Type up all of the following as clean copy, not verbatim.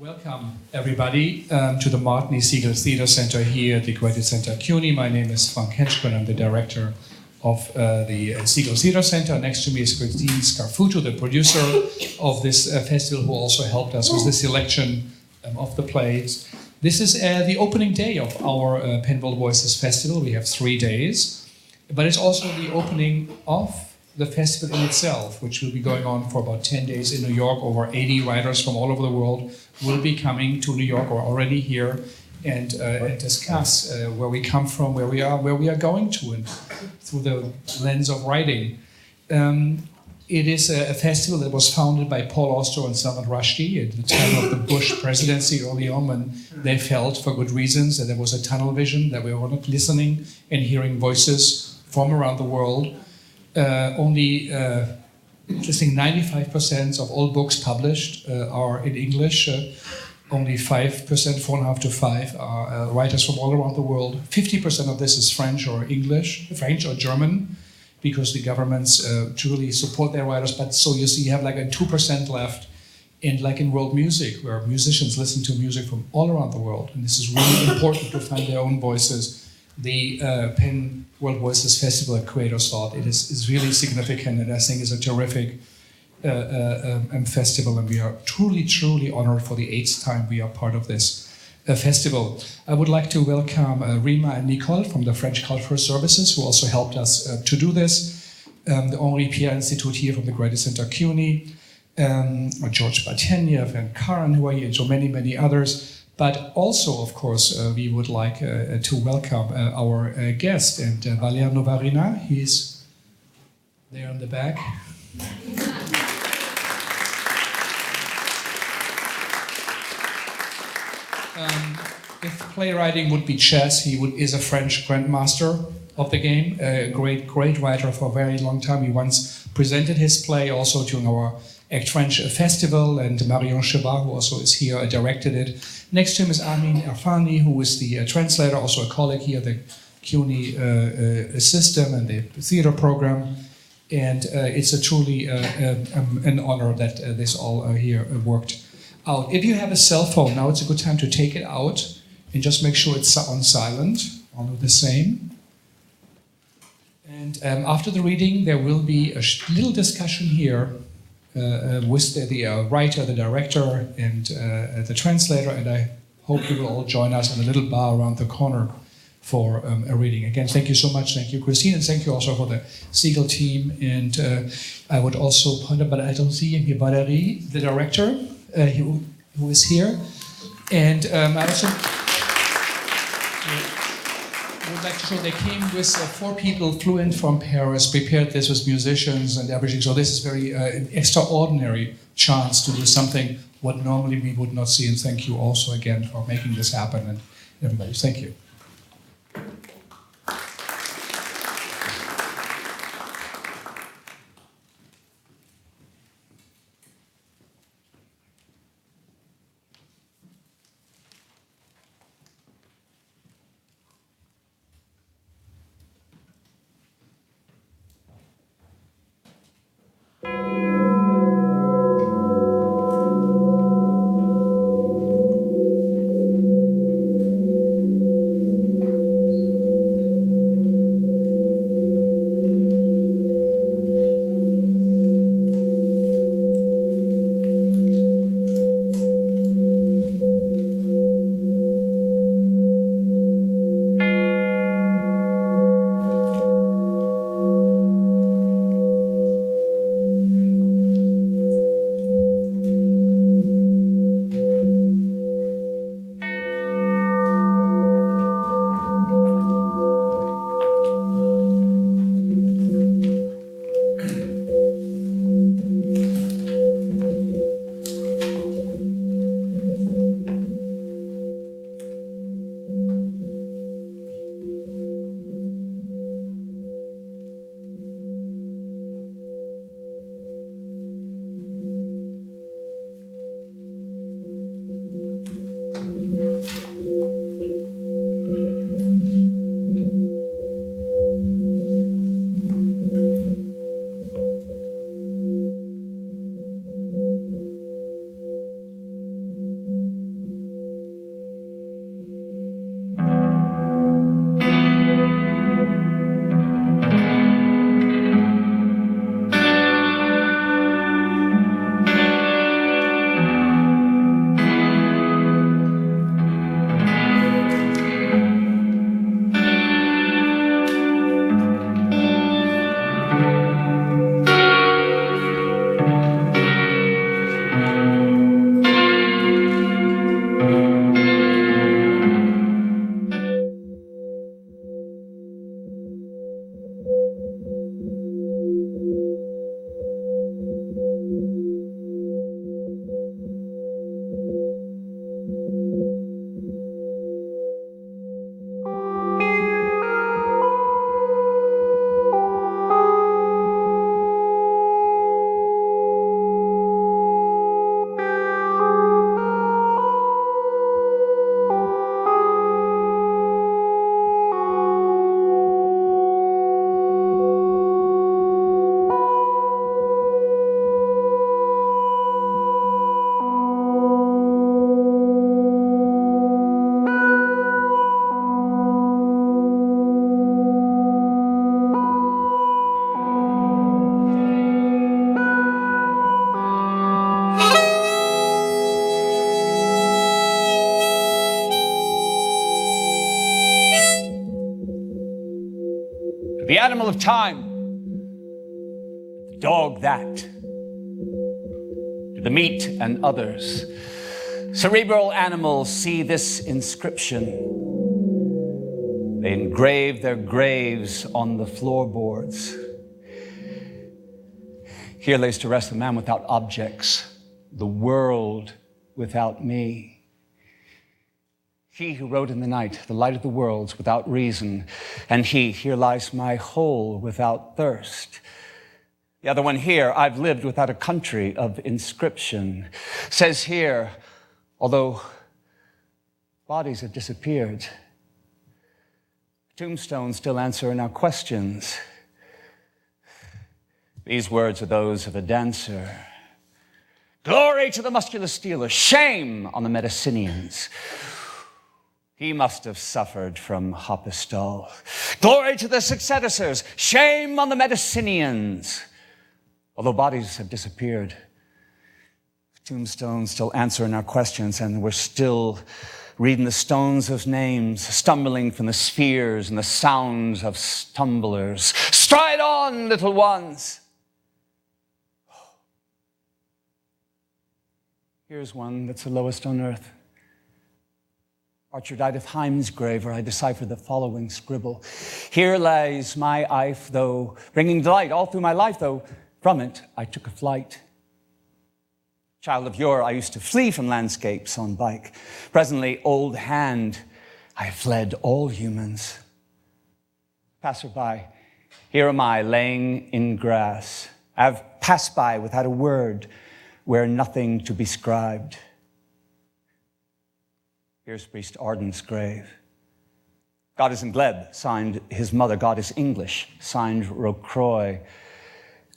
Welcome, everybody, to the Martin E. Segal Theatre Center here at the Graduate Center CUNY. My name is Frank Henschken. I'm the director of the Segal Theatre Center. Next to me is Christine Scarfuto, the producer of this festival, who also helped us with the selection of the plays. This is the opening day of our Penn World Voices Festival. We have 3 days, but it's also the opening of the festival in itself, which will be going on for about 10 days in New York. Over 80 writers from all over the world will be coming to New York or already here and discuss where we come from, where we are going to, and through the lens of writing. It is a festival that was founded by Paul Auster and Salman Rushdie at the time of the Bush presidency early on, when they felt, for good reasons, that there was a tunnel vision, that we were not listening and hearing voices from around the world. Only, I think 95% of all books published are in English. Only 5%, 4.5 to 5, are writers from all around the world. 50% of this is French or English, French or German, because the governments truly support their writers. But so you see, you have like a 2% left. And like in world music, where musicians listen to music from all around the world, and this is really important to find their own voices. The Penn World Voices Festival Creators thought it is really significant, and I think is a terrific festival, and we are truly, truly honored for the 8th time we are part of this festival. I would like to welcome Rima and Nicole from the French Cultural Services, who also helped us to do this. The Henri Pierre Institute here from the Graduate Center CUNY, George Bateniev and Karen, who are here, and so many, many others. But also, of course, we would like to welcome our guest, and Valère Novarina. He's there in the back. If playwriting would be chess, he is a French grandmaster of the game, a great writer for a very long time. He once presented his play also during our Act French Festival, and Marion Chebat, who also is here, directed it. Next to him is Amin Erfani, who is the translator, also a colleague here, the CUNY system and the theater program. And it's a truly an honor that this all here worked out. If you have a cell phone, now it's a good time to take it out and just make sure it's on silent. I'll do the same. And after the reading, there will be a little discussion here with the writer, the director, and the translator, and I hope you will all join us in a little bar around the corner for a reading. Again, thank you so much. Thank you, Christine, and thank you also for the Segal team. And I would also point out, but I don't see him here, Valéry, the director, who is here. And I also would like to show they came with 4 people, flew in from Paris, prepared this with musicians and everything. So this is very an extraordinary chance to do something what normally we would not see. And thank you also again for making this happen, and everybody. Thank you. the animal of time, the dog that, to the meat and others. Cerebral animals see this inscription. They engrave their graves on the floorboards. Here lays to rest the man without objects, the world without me. He who rode in the night, the light of the worlds without reason, and here lies my hole without thirst. The other one here, I've lived without a country of inscription. Says here, although bodies have disappeared, tombstones still answer our questions. These words are those of a dancer. Glory to the muscular stealer, shame on the Medicinians. He must have suffered from Hopistol. Glory to the successors, shame on the Medicinians. Although bodies have disappeared, tombstones still answering our questions, and we're still reading the stones of names, stumbling from the spheres and the sounds of stumblers. Stride on, little ones. Here's one that's the lowest on earth. Archer died of Heim's grave, where I decipher the following scribble. Here lies my life, though bringing delight all through my life, though from it I took a flight. Child of yore, I used to flee from landscapes on bike. Presently, old hand, I have fled all humans. Passerby, here am I, laying in grass. I have passed by without a word, where nothing to be scribed. Here's Priest Arden's grave. God is in Gleb, signed his mother. God is English, signed Rocroy.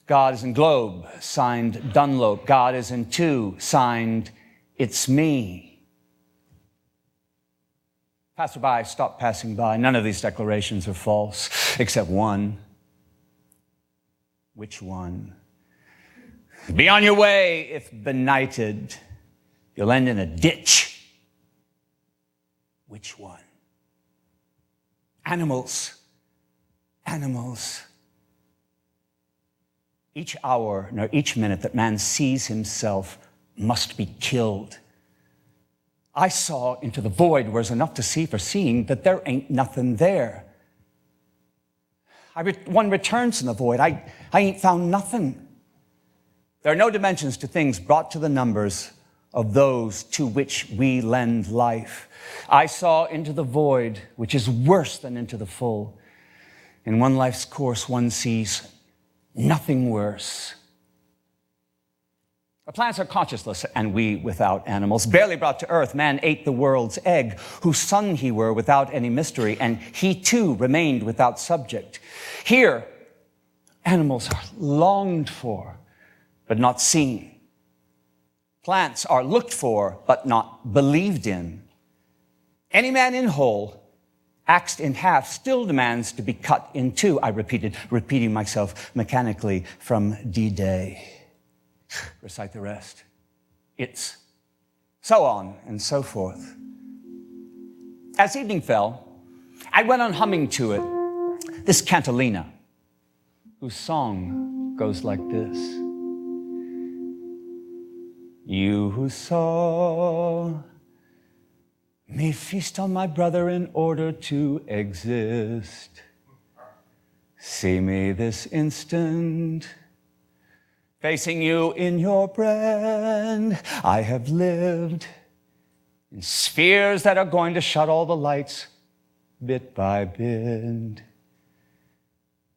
God is in Globe, signed Dunlop. God is in Two, signed It's Me. Passerby, stop passing by. None of these declarations are false, except one. Which one? Be on your way if benighted. You'll end in a ditch. Which one? Animals. Animals. Each hour, nor each minute that man sees himself must be killed. I saw into the void where there's enough to see for seeing that there ain't nothing there. One returns in the void. I ain't found nothing. There are no dimensions to things brought to the numbers of those to which we lend life. I saw into the void, which is worse than into the full. In one life's course, one sees nothing worse. The plants are conscienceless, and we without animals. Barely brought to earth, man ate the world's egg, whose son he were without any mystery, and he too remained without subject. Here, animals are longed for, but not seen. Plants are looked for, but not believed in. Any man in whole, axed in half, still demands to be cut in two, I repeated, repeating myself mechanically from D-Day. Recite the rest. It's so on and so forth. As evening fell, I went on humming to it this cantilena, whose song goes like this. You who saw me feast on my brother in order to exist, see me this instant, facing you in your brand. I have lived in spheres that are going to shut all the lights bit by bit.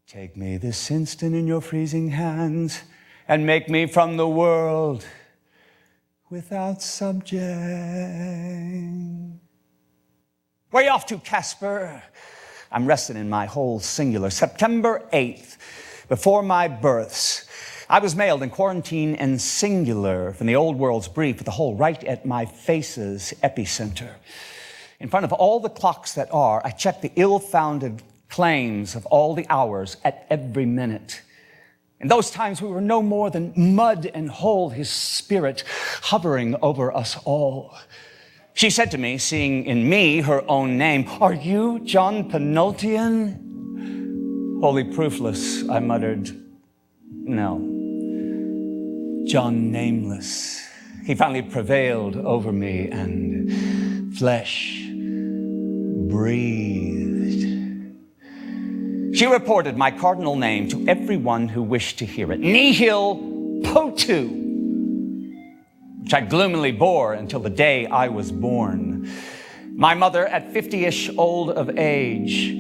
Take me this instant in your freezing hands and make me from the world without subject. Where are you off to, Casper? I'm resting in my whole singular. September 8th, before my births, I was mailed in quarantine and singular from the old world's brief with the whole right at my face's epicenter. In front of all the clocks that are, I checked the ill-founded claims of all the hours at every minute. In those times, we were no more than mud and hole, his spirit hovering over us all. She said to me, seeing in me her own name, "Are you John Penultian? Wholly proofless, I muttered, no. John Nameless. He finally prevailed over me, and flesh breathed. She reported my cardinal name to everyone who wished to hear it. Nihil potu, which I gloomily bore until the day I was born. My mother, at 50-ish old of age,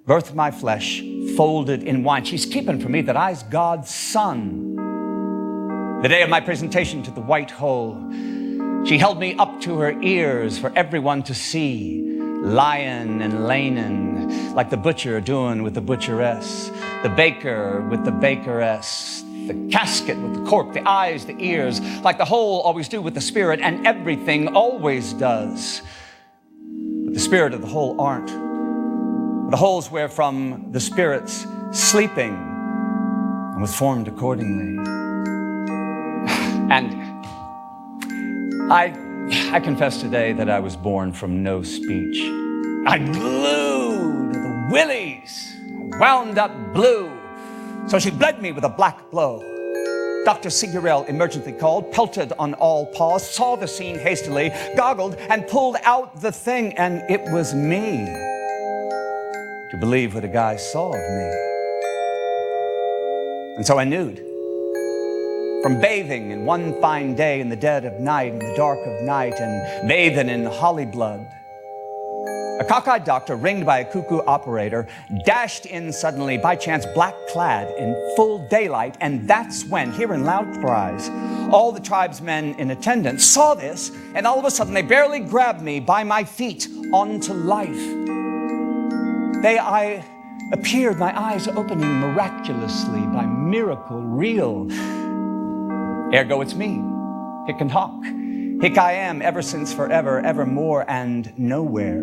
birthed my flesh folded in wine. She's keeping from me that I's God's son. The day of my presentation to the white hole, she held me up to her ears for everyone to see, lion and lanin, like the butcher doing with the butcheress, the baker with the bakeress, the casket with the cork, the eyes, the ears, like the whole always do with the spirit, and everything always does. But the spirit of the whole aren't. The holes wherefrom the spirit's sleeping and was formed accordingly. And I confess today that I was born from no speech. I glued the willies, wound up blue. So she bled me with a black blow. Dr. Sigurel emergently called, pelted on all paws, saw the scene hastily, goggled and pulled out the thing, and it was me. To believe what a guy saw of me. And so I nude. From bathing in one fine day in the dead of night, in the dark of night, and bathing in holly blood. A cockeyed doctor, ringed by a cuckoo operator, dashed in suddenly, by chance, black-clad in full daylight, and that's when, hearing loud cries, all the tribesmen in attendance saw this, and all of a sudden they barely grabbed me by my feet onto life. I appeared, my eyes opening miraculously, by miracle real. Ergo, it's me, hick and hawk. Hick I am, ever since, forever, evermore, and nowhere.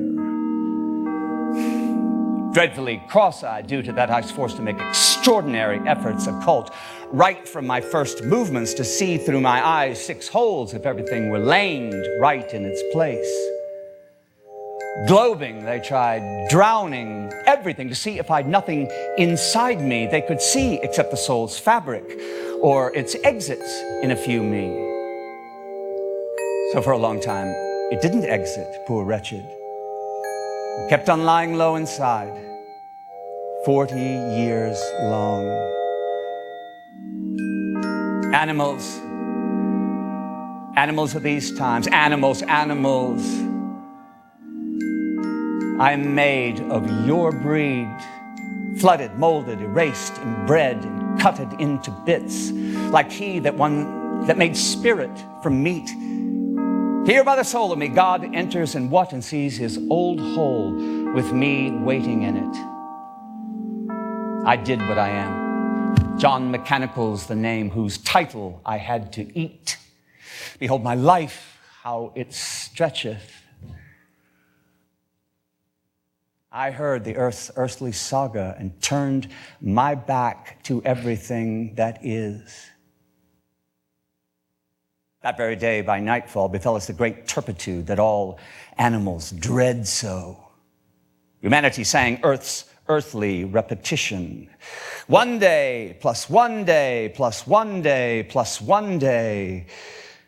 Dreadfully cross-eyed due to that, I was forced to make extraordinary efforts occult, right from my first movements to see through my eyes 6 holes if everything were laned right in its place. Globing, they tried, drowning everything to see if I'd nothing inside me they could see except the soul's fabric or its exits in a few me. So for a long time, it didn't exit, poor wretched. It kept on lying low inside, 40 years long. Animals of these times, animals. I'm made of your breed, flooded, molded, erased, and bred, and cutted into bits, like he that made spirit from meat. Here by the soul of me, God enters in what and sees his old hole with me waiting in it. I did what I am. John Mechanical's the name whose title I had to eat. Behold my life, how it stretcheth. I heard the earth's earthly saga and turned my back to everything that is. That very day, by nightfall, befell us the great turpitude that all animals dread so. Humanity sang Earth's earthly repetition. 1 day, plus 1 day, plus 1 day, plus 1 day.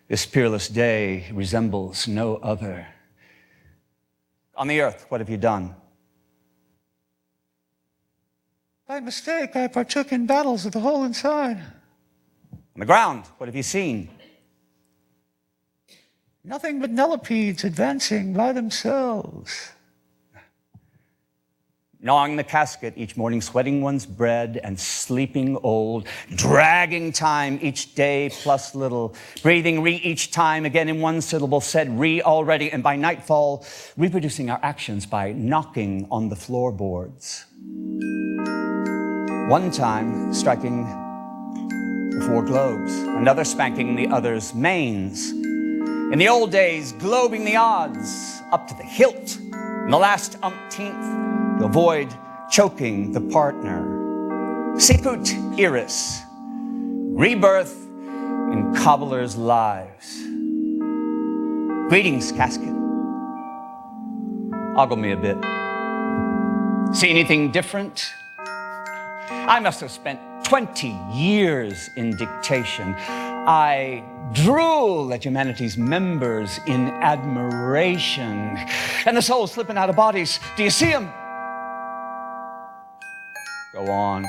This peerless day resembles no other. On the earth, what have you done? By mistake, I partook in battles of the whole inside. On the ground, what have you seen? Nothing but millipedes advancing by themselves. Gnawing the casket each morning, sweating one's bread and sleeping old, dragging time each day plus little, breathing re each time, again in one syllable, said re already, and by nightfall, reproducing our actions by knocking on the floorboards. One time, striking the 4 globes, another spanking the other's manes. In the old days, globing the odds up to the hilt. In the last umpteenth, to avoid choking the partner. Sicut iris, rebirth in cobblers' lives. Greetings, casket. Ogle me a bit. See anything different? I must have spent 20 years in dictation. I drool at humanity's members in admiration. And the souls slipping out of bodies. Do you see them? Go on.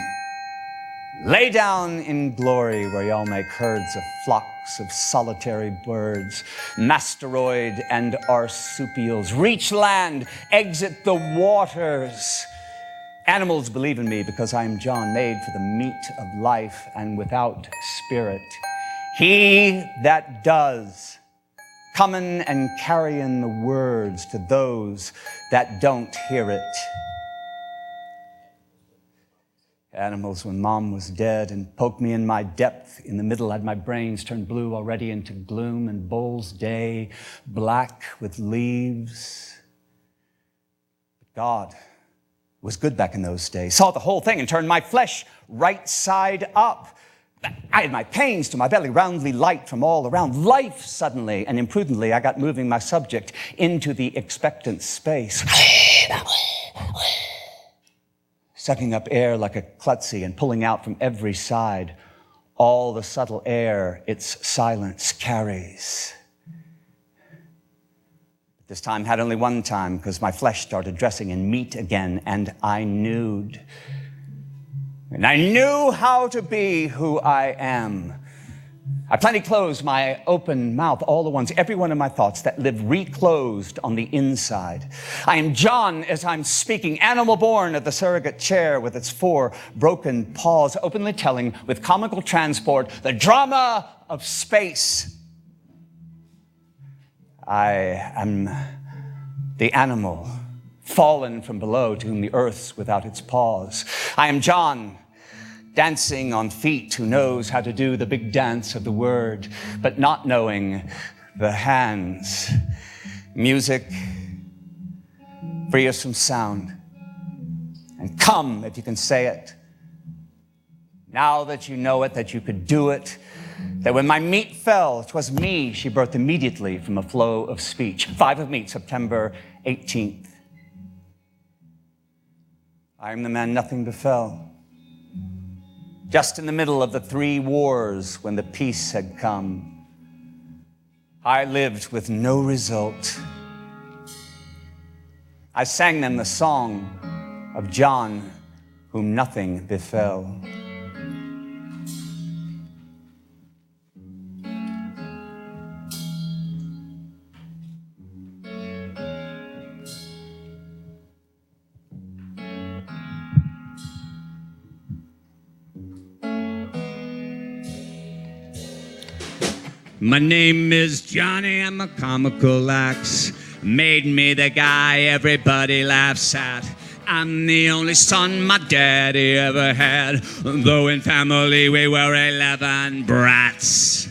Lay down in glory where y'all make herds of flocks of solitary birds, masteroid and marsupials. Reach land, exit the waters. Animals believe in me because I am John, made for the meat of life and without spirit. He that does, coming and carrying the words to those that don't hear it. Animals, when mom was dead and poked me in my depth in the middle, had my brains turned blue already into gloom and Bull's day, black with leaves. But God was good back in those days, saw the whole thing and turned my flesh right side up. I had my pains to my belly roundly light from all around. Life suddenly and imprudently I got moving my subject into the expectant space. Sucking up air like a klutzy and pulling out from every side all the subtle air its silence carries. This time had only one time because my flesh started dressing in meat again and I nude. And I knew how to be who I am. I plenty closed my open mouth, all the ones, every one of my thoughts that live reclosed on the inside. I am John as I'm speaking, animal born of the surrogate chair with its 4 broken paws, openly telling with comical transport the drama of space. I am the animal fallen from below to whom the earth's without its paws. I am John, dancing on feet, who knows how to do the big dance of the word, but not knowing the hands. Music, free us from sound, and come if you can say it. Now that you know it, that you could do it, that when my meat fell, 'twas me she birthed immediately from a flow of speech. 5 of meat, September 18th. I am the man nothing befell. Just in the middle of the 3 wars when the peace had come, I lived with no result. I sang them the song of John, whom nothing befell. My name is Johnny, I'm a comical axe. Made me the guy everybody laughs at. I'm the only son my daddy ever had, though in family we were 11 brats.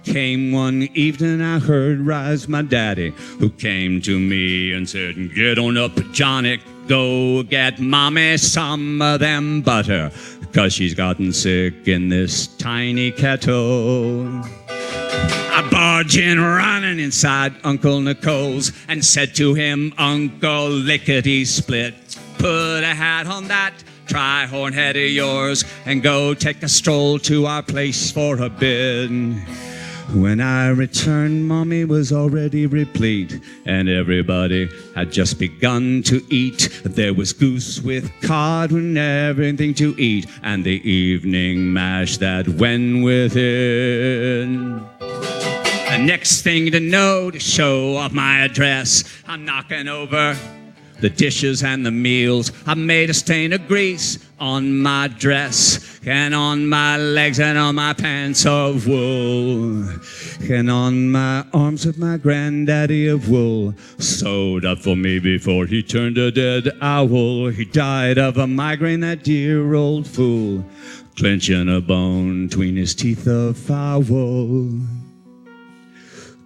Came one evening, I heard rise my daddy, who came to me and said, "Get on up, Johnny, go get mommy some of them butter, 'cause she's gotten sick in this tiny kettle." I barged in running inside Uncle Nicole's and said to him, "Uncle, lickety-split, put a hat on that tri-horn head of yours and go take a stroll to our place for a bit." When I returned, Mommy was already replete, and everybody had just begun to eat. There was goose with cod and everything to eat, and the evening mash that went with it. The next thing to know, to show off my address, I'm knocking over the dishes and the meals. I made a stain of grease on my dress, and on my legs and on my pants of wool, and on my arms of my granddaddy of wool, sewed up for me before he turned a dead owl. He died of a migraine, that dear old fool, clenching a bone between his teeth of foul.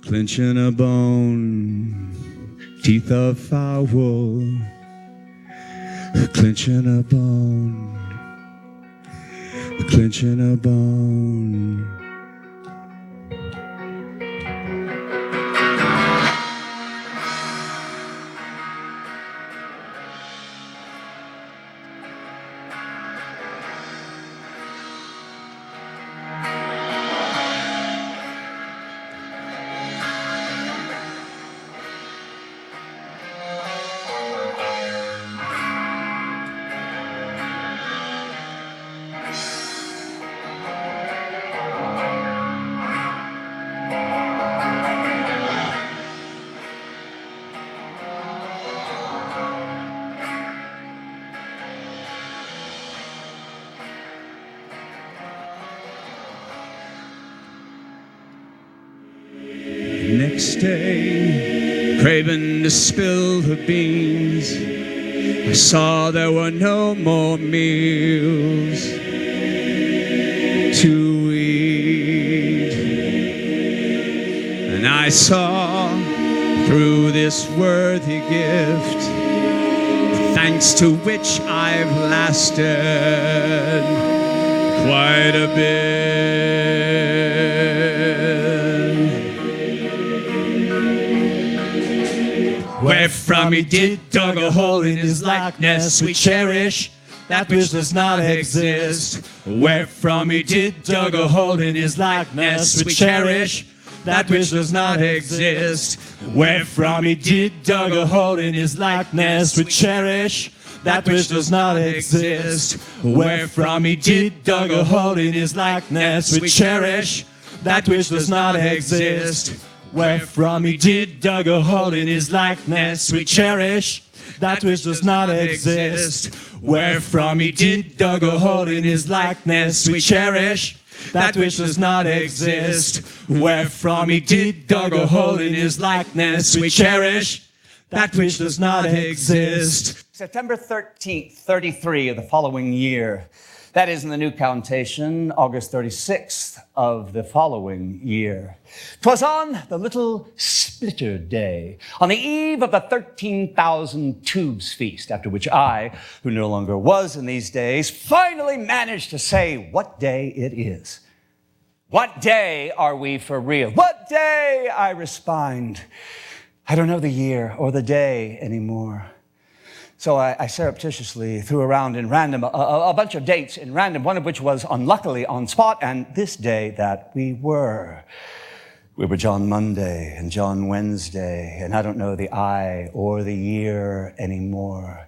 Clenching a bone, teeth of foul. Clenching a bone, clenching a bone. next day, craving to spill the beans. I saw there were no more meals to eat. And I saw through this worthy gift, thanks to which I've lasted quite a bit. Wherefrom he did dug a hole in his likeness, we cherish that which does not exist. Wherefrom he did dug a hole in his likeness, we cherish that which does not exist. Wherefrom he did dug a hole in his likeness, we cherish that which does not exist. Wherefrom he did dug a hole in his likeness, we cherish that which does not exist. Wherefrom he did dug a hole in his likeness, we cherish that which does not exist. Wherefrom he did dug a hole in his likeness, we cherish that which does not exist. Wherefrom he did dug a hole in his likeness, we cherish that which does not exist. September 13th, 33 of the following year. That is in the new countation, August 36th of the following year. 'Twas on the little splitter day, on the eve of the 13,000 tubes feast, after which I, who no longer was in these days, finally managed to say what day it is. What day are we for real? What day, I respond. I don't know the year or the day anymore. So I surreptitiously threw around in random a bunch of dates in random, one of which was unluckily on spot, and this day that we were. We were John Monday and John Wednesday, and I don't know the I or the year anymore.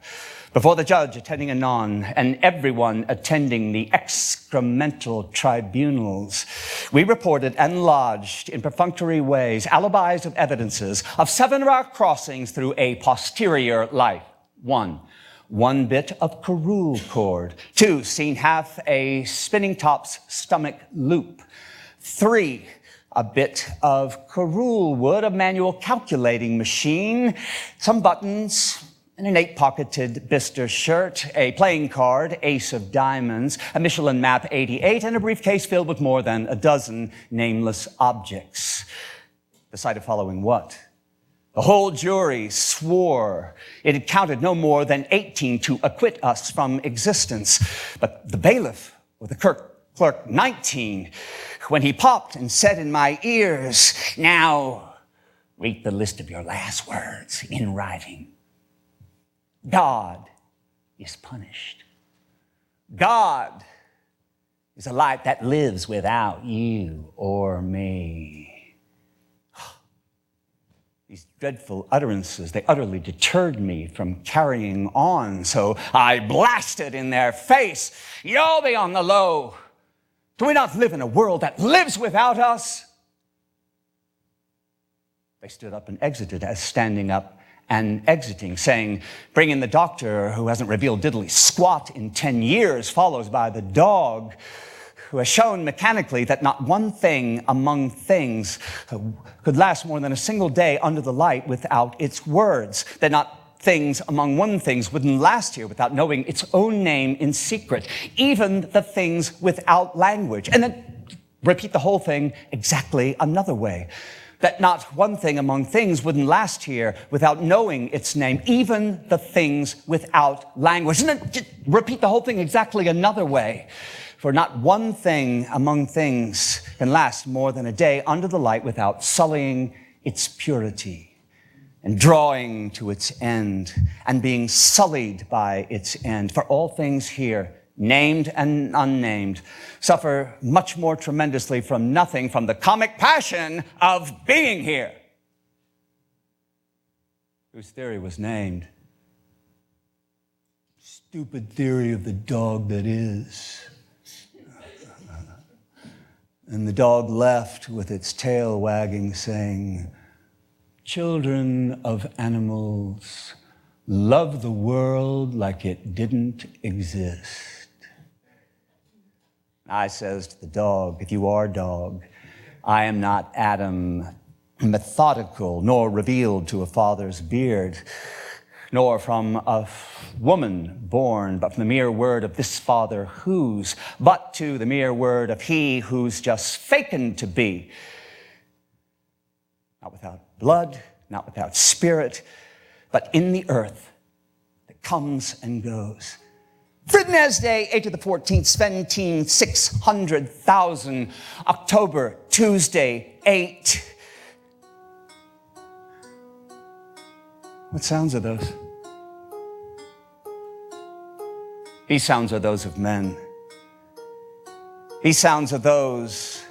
Before the judge attending anon, and everyone attending the excremental tribunals, we reported and lodged in perfunctory ways alibis of evidences of 7 of our crossings through a posterior life. 1, one bit of carule cord. 2, seen half a spinning top's stomach loop. 3, a bit of carule wood, a manual calculating machine, some buttons, an 8-pocketed Bister shirt, a playing card, ace of diamonds, a Michelin map 88, and a briefcase filled with more than a dozen nameless objects. Beside the following what? The whole jury swore it had counted no more than 18 to acquit us from existence. But the bailiff, or the clerk, 19, when he popped and said in my ears, "Now, read the list of your last words in writing. God is punished. God is a light that lives without you or me." These dreadful utterances, they utterly deterred me from carrying on, so I blasted in their face, "Y'all be on the low. Do we not live in a world that lives without us?" They stood up and exited as standing up and exiting, saying, "Bring in the doctor who hasn't revealed diddly squat in 10 years, followed by the dog who has shown mechanically that not one thing among things could last more than a single day under the light without its words, that not things among one things wouldn't last here without knowing its own name in secret, even the things without language." And then repeat the whole thing exactly another way, that not one thing among things wouldn't last here without knowing its name, even the things without language. And then just repeat the whole thing exactly another way. For not one thing among things can last more than a day under the light without sullying its purity and drawing to its end and being sullied by its end. For all things here, named and unnamed, suffer much more tremendously from nothing, from the comic passion of being here, whose theory was named "Stupid Theory of the Dog That Is." And the dog left with its tail wagging, saying, "Children of animals, love the world like it didn't exist." I says to the dog, "If you are dog, I am not Adam, methodical, nor revealed to a father's beard, nor from a woman born, but from the mere word of this father whose, but to the mere word of he who's just faking to be. Not without blood, not without spirit, but in the earth that comes and goes. Fridnes Day, 8 to the 14th, 17,600,000, October, Tuesday, 8. What sounds are those? These sounds are those of men. These sounds are those.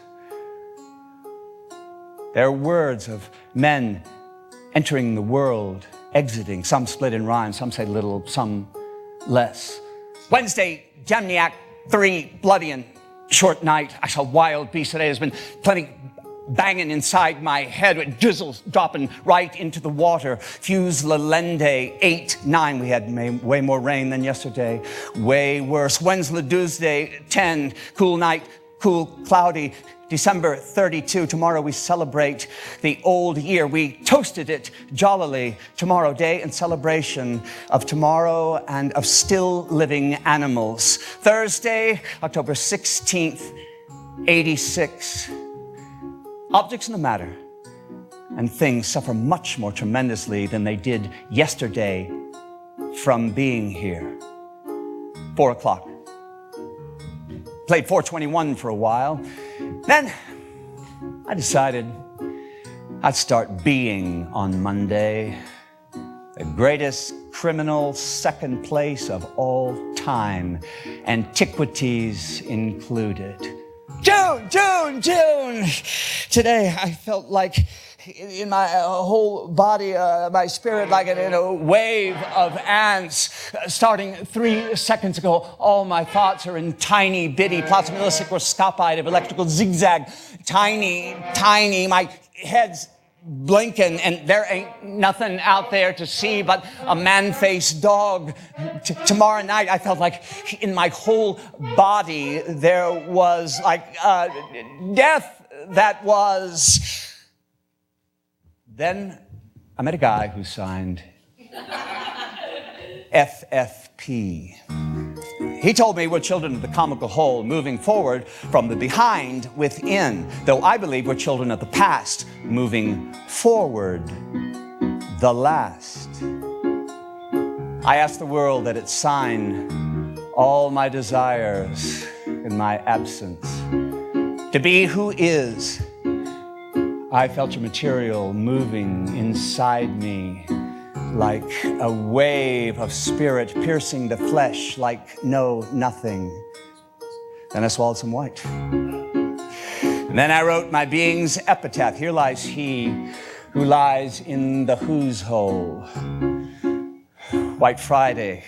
They're words of men entering the world, exiting. Some split in rhyme, some say little, some less. Wednesday, Jamniac, 3, bloody and short night. I saw wild beast today. There's been plenty banging inside my head with drizzles dropping right into the water. Fuse Lalende, 8, 9. We had way more rain than yesterday. Way worse. Wednesday, Tuesday, 10. Cool night, cool, cloudy. December 32. Tomorrow we celebrate the old year. We toasted it jollily. Tomorrow, day and celebration of tomorrow and of still living animals. Thursday, October 16th, 86. Objects in the matter and things suffer much more tremendously than they did yesterday from being here. 4 o'clock. Played 421 for a while. Then I decided I'd start being on Monday. The greatest criminal second place of all time, antiquities included. June! Today I felt like in my whole body, my spirit, like in a wave of ants. Starting 3 seconds ago, all my thoughts are in tiny, bitty, plasmillisicroscopide of electrical zigzag. Tiny, my head's blinking, and there ain't nothing out there to see but a man-faced dog. Tomorrow night, I felt like in my whole body there was like death that was. Then I met a guy who signed FFP. He told me we're children of the comical whole, moving forward from the behind within, though I believe we're children of the past, moving forward the last. I asked the world that it sign all my desires in my absence. To be who is, I felt your material moving inside me like a wave of spirit piercing the flesh like nothing. Then I swallowed some white. And then I wrote my being's epitaph. Here lies he who lies in the who's hole. White Friday.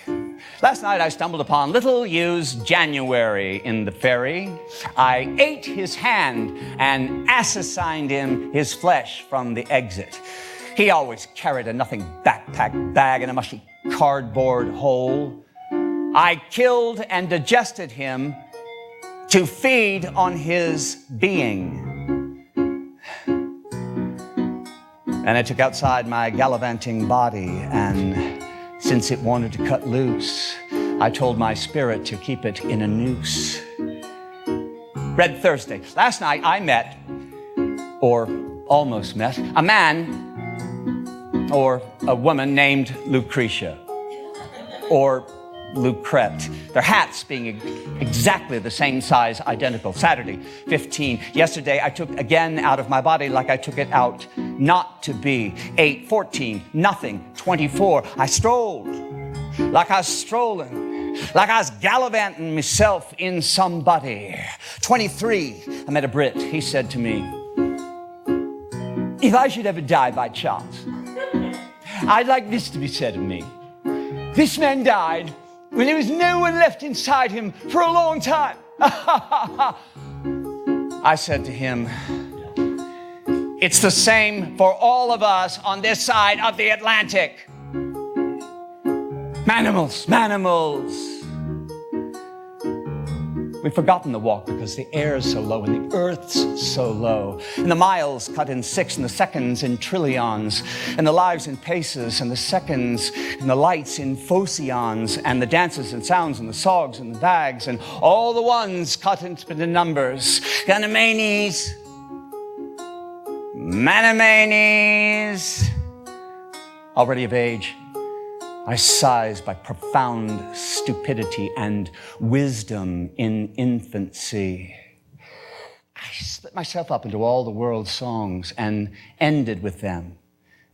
Last night I stumbled upon little used January in the ferry. I ate his hand and assigned him his flesh from the exit. He always carried a nothing backpack bag in a mushy cardboard hole. I killed and digested him to feed on his being. And I took outside my gallivanting body, and since it wanted to cut loose, I told my spirit to keep it in a noose. Red Thursday. Last night I met, or almost met, a man or a woman named Lucretia or Lucrette. Their hats being exactly the same size, identical. Saturday, 15. Yesterday, I took again out of my body like I took it out not to be. 8, 14, nothing. 24, I strolled like I was strolling, like I was gallivanting myself in somebody. 23, I met a Brit. He said to me, if I should ever die by chance, I'd like this to be said of me. This man died when there was no one left inside him for a long time. I said to him, it's the same for all of us on this side of the Atlantic. Manimals. We've forgotten the walk because the air's so low and the earth's so low. And the miles cut in 6 and the seconds in trillions, and the lives in paces and the seconds and the lights in phocions, and the dances and sounds and the songs and the bags and all the ones cut into the numbers. Ganamanes, Manamanes, already of age, I size by profound stupidity and wisdom in infancy. I split myself up into all the world's songs and ended with them.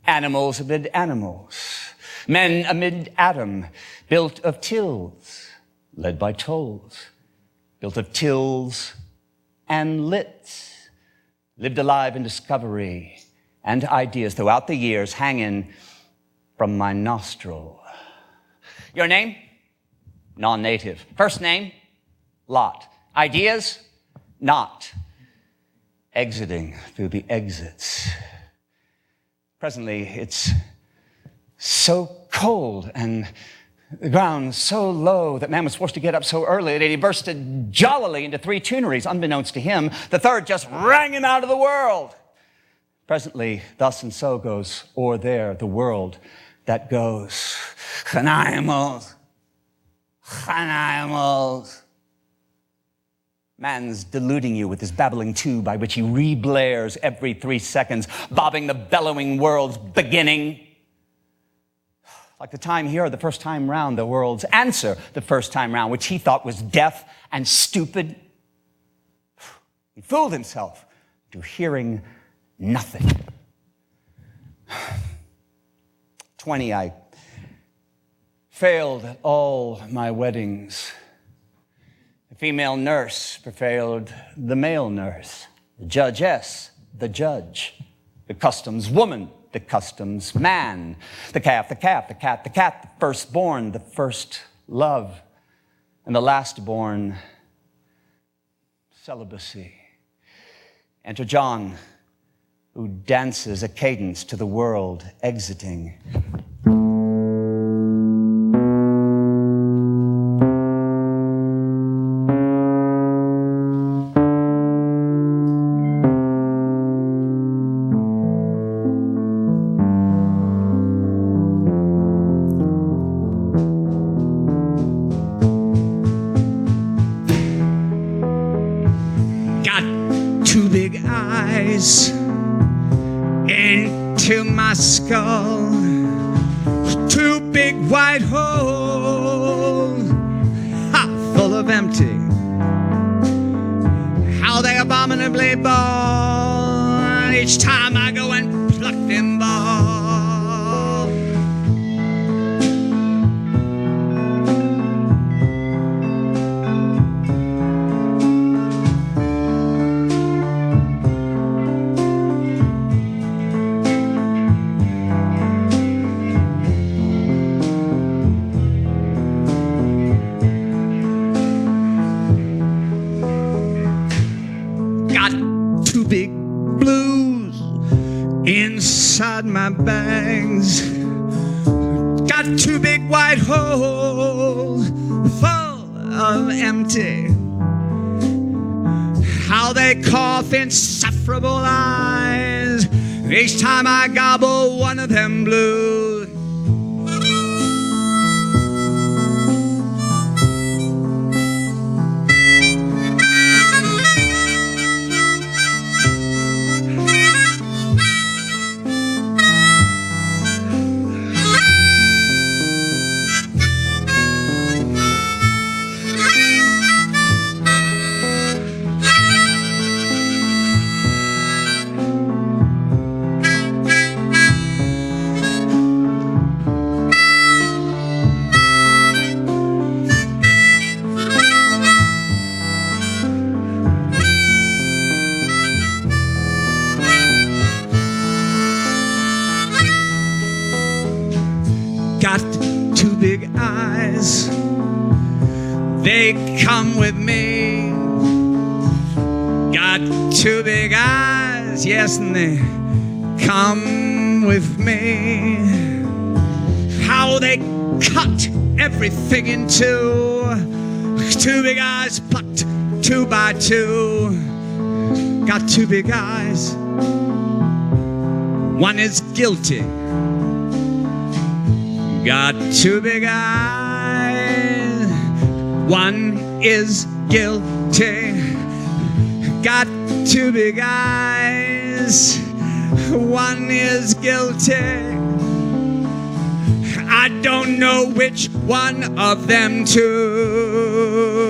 Animals amid animals, men amid Adam, built of tills, led by tolls, built of tills and lits, lived alive in discovery and ideas throughout the years hanging from my nostril. Your name? Non-native. First name? Lot. Ideas? Not. Exiting through the exits. Presently, it's so cold and the ground so low that man was forced to get up so early that he bursted jollily into 3 tuneries, unbeknownst to him. The third just rang him out of the world. Presently, thus and so goes o'er there the world that goes. Animals. Man's deluding you with his babbling tube by which he reblares every 3 seconds, bobbing the bellowing world's beginning. Like the time here, the first time round, the world's answer the first time round, which he thought was deaf and stupid. He fooled himself to hearing nothing. 20, I failed at all my weddings. The female nurse prevailed the male nurse, the judgess, the judge, the customs woman, the customs man, the calf, the cat, the cat, the firstborn, the first love, and the lastborn, celibacy. Enter John, who dances a cadence to the world exiting. Got 2 big eyes into my skull, 2 big white holes, full of empty. How they abominably ball each time I go and pluck them ball. Inside my bags, got 2 big white holes full of empty. How they cough insufferable eyes each time I gobble one of them blues. Got 2 big eyes, they come with me. Got 2 big eyes, yes, and they come with me. How they cut everything in 2. 2 big eyes plucked 2 by 2. Got 2 big eyes. One is guilty. Got 2 big eyes. One is guilty. Got 2 big eyes. One is guilty. I don't know which one of them two.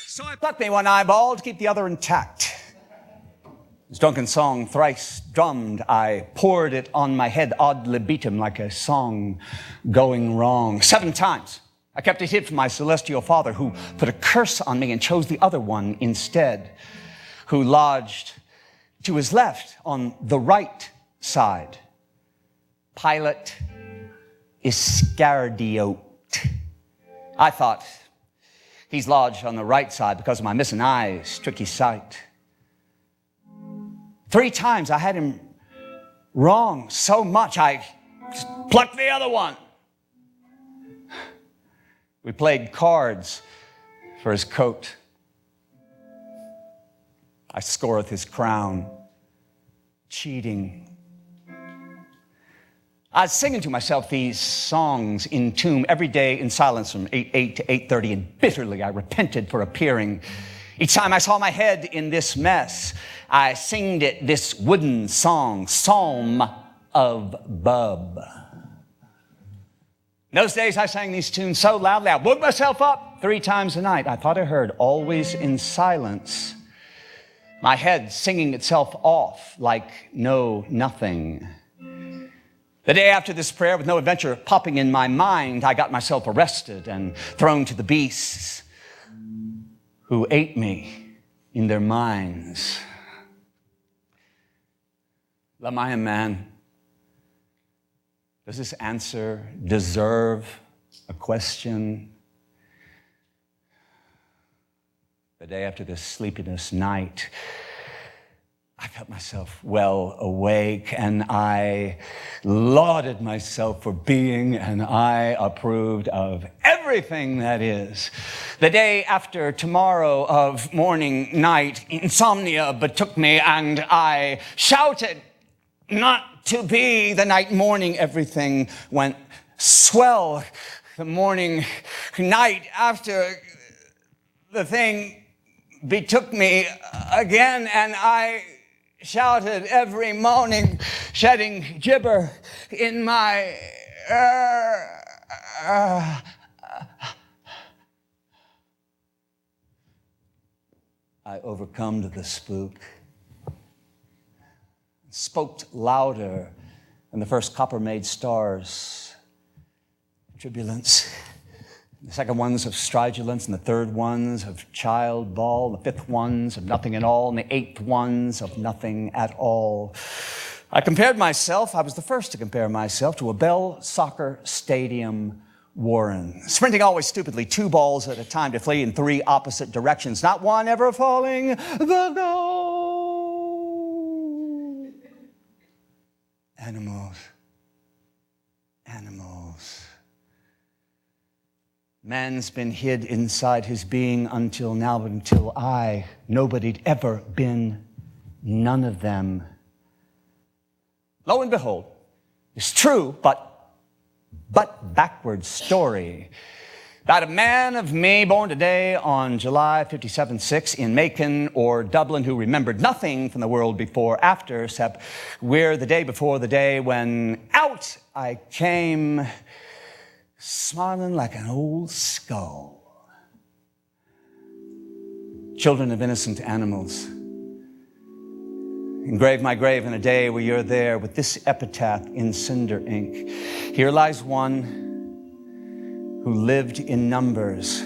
So I plucked me one eyeball to keep the other intact. This drunken song thrice drummed, I poured it on my head ad libitum like a song going wrong. 7 times I kept it hid from my celestial father, who put a curse on me and chose the other one instead, who lodged to his left on the right side. Pilate Iscariot. I thought, he's lodged on the right side because of my missing eyes, tricky sight. 3 times I had him wrong so much I just plucked the other one. We played cards for his coat. I scoreth his crown. Cheating. I was singing to myself these songs in tune every day in silence from 8 to 8:30, and bitterly I repented for appearing. Each time I saw my head in this mess, I singed it this wooden song, Psalm of Bub. In those days I sang these tunes so loudly I woke myself up 3 times a night. I thought I heard, always in silence, my head singing itself off like nothing. The day after this prayer, with no adventure popping in my mind, I got myself arrested and thrown to the beasts who ate me in their minds. Lamarre, man, does this answer deserve a question? The day after this sleepiness night, I felt myself well awake, and I lauded myself for being, and I approved of everything that is. The day after tomorrow of morning, night, insomnia betook me, and I shouted not to be the night morning. Everything went swell. The morning, night after the thing betook me again, and I shouted every morning, shedding gibber in my I overcome the spook, spoke louder than the first copper-made stars. Tribulence. The second ones of stridulence, and the third ones of child ball, the 5th ones of nothing at all, and the 8th ones of nothing at all. I compared myself, I was the first to compare myself to a Bell soccer stadium warren, sprinting always stupidly 2 balls at a time to flee in 3 opposite directions, not one ever falling the goal. Animals. Man's been hid inside his being until now, but until nobody'd ever been, none of them. Lo and behold, it's true, but backward story about a man of me born today on July 57-6 in Macon or Dublin, who remembered nothing from the world before, after, except we're the day before the day when out I came, smiling like an old skull. Children of innocent animals, engrave my grave in a day where you're there with this epitaph in cinder ink. Here lies one who lived in numbers,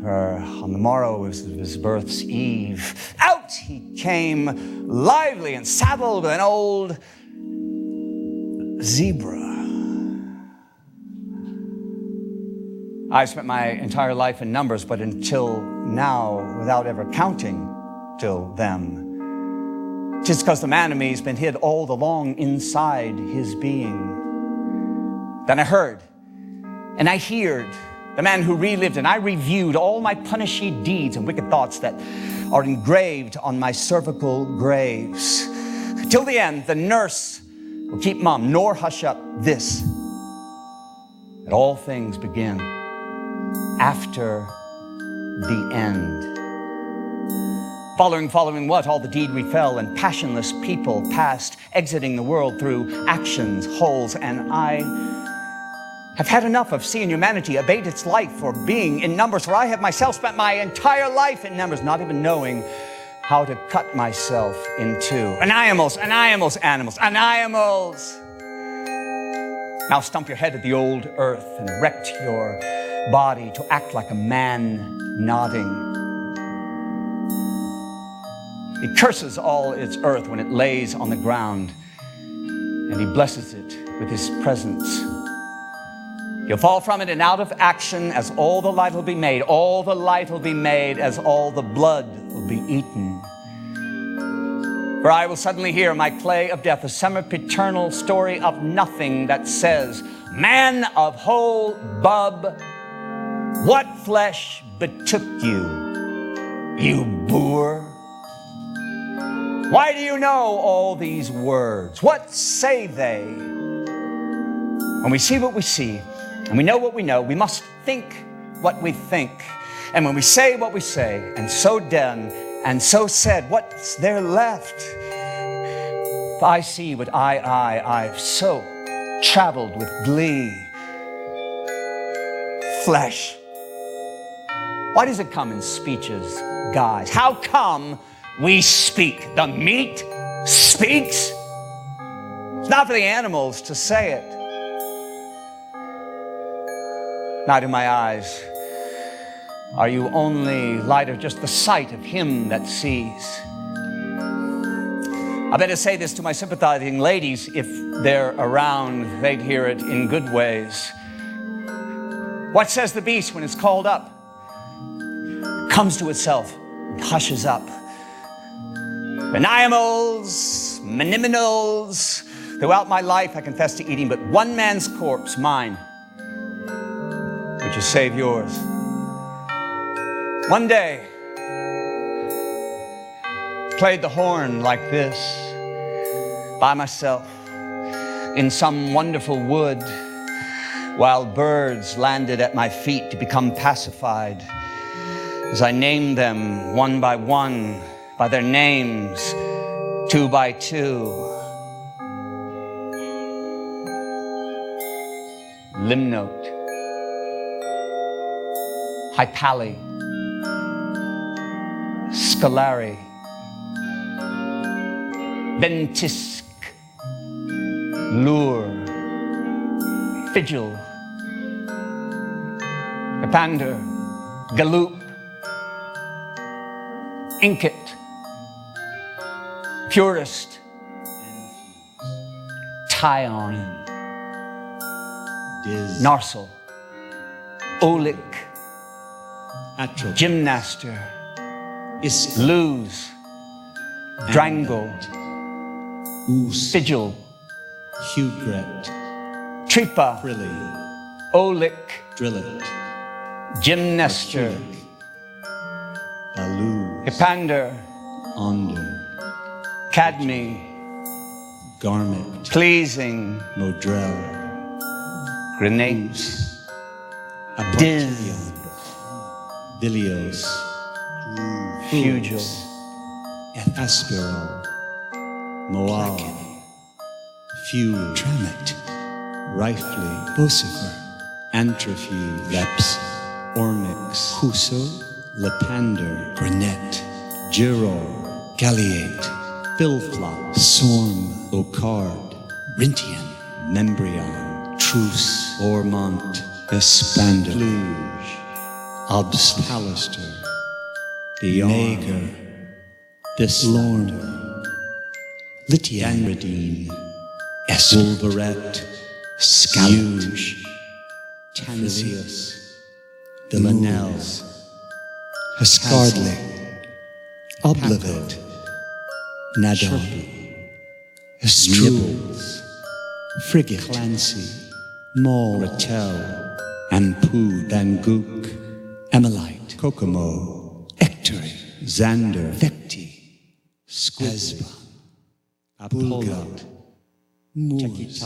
for on the morrow of his birth's eve, out he came, lively and saddled with an old zebra. I've spent my entire life in numbers, but until now, without ever counting till them. Just because the man in me has been hid all along inside his being. Then I heard, and I heard, the man who relived, and I reviewed all my punishy deeds and wicked thoughts that are engraved on my cervical graves. Till the end, the nurse will keep mum, nor hush up this, that all things begin after the end. Following what? All the deed we fell, and passionless people passed, exiting the world through actions, holes, and I have had enough of seeing humanity abate its life for being in numbers, for I have myself spent my entire life in numbers, not even knowing how to cut myself in two. Animals. Now stump your head at the old earth and erect your body to act like a man nodding. He curses all its earth when it lays on the ground, and he blesses it with his presence. You'll fall from it and out of action as all the light will be made. All the light will be made as all the blood will be eaten. For I will suddenly hear my play of death, a sempiternal story of nothing that says, man of whole bub, what flesh betook you, you boor? Why do you know all these words? What say they? When we see what we see, and we know what we know, we must think what we think. And when we say what we say, and so done, and so said, what's there left? If I see what I've so traveled with glee. Flesh. Why does it come in speeches, guys? How come we speak? The meat speaks? It's not for the animals to say it. Not in my eyes are you only light of just the sight of him that sees. I better say this to my sympathizing ladies. If they're around, they'd hear it in good ways. What says the beast when it's called up? It comes to itself and hushes up. Animals, minimals. Throughout my life, I confess to eating but one man's corpse, mine. Would you save yours? One day, played the horn like this, by myself, in some wonderful wood, while birds landed at my feet to become pacified, as I named them one by one, by their names, two by two. Limnote. Hypali, Scalari, Ventisk, Lure, Figil, Epander, Galoop, Inkit, Purist, Tyon, Narsal, Olik, Gymnaster, Lose, Drango, Sigil, Hugret, Tripa, Prilly, Olik, Drillet, Gymnaster, Baloo, Hipander, Onder, Cadmi, Garment, Pleasing, Modrell, Grenades, Diz, Vilios, Fugil, Aspiral, Moal, Fuel, Tramet, Rifley, Vocifer, Antrophy, Leps, Ormix, Huso, Lepander, Granet, Giror, Galliate, Philflop, Sorm, Ocard, Rintian, Membrion, Truce, Ormont, Espander, Fluge, Obst, Pallister, Mager, Thislorn, Litianradine, Wolverette, Scaluge, Tansius, Delanelles, Huscardly, Oblivid, Nadon, Nibbles, Frigate, Clancy, Maul, Rattel, Anpu, Dangook, Emelite, Kokomo, Ectory, Xander, Vecti, Squizba, Apollo, Moors,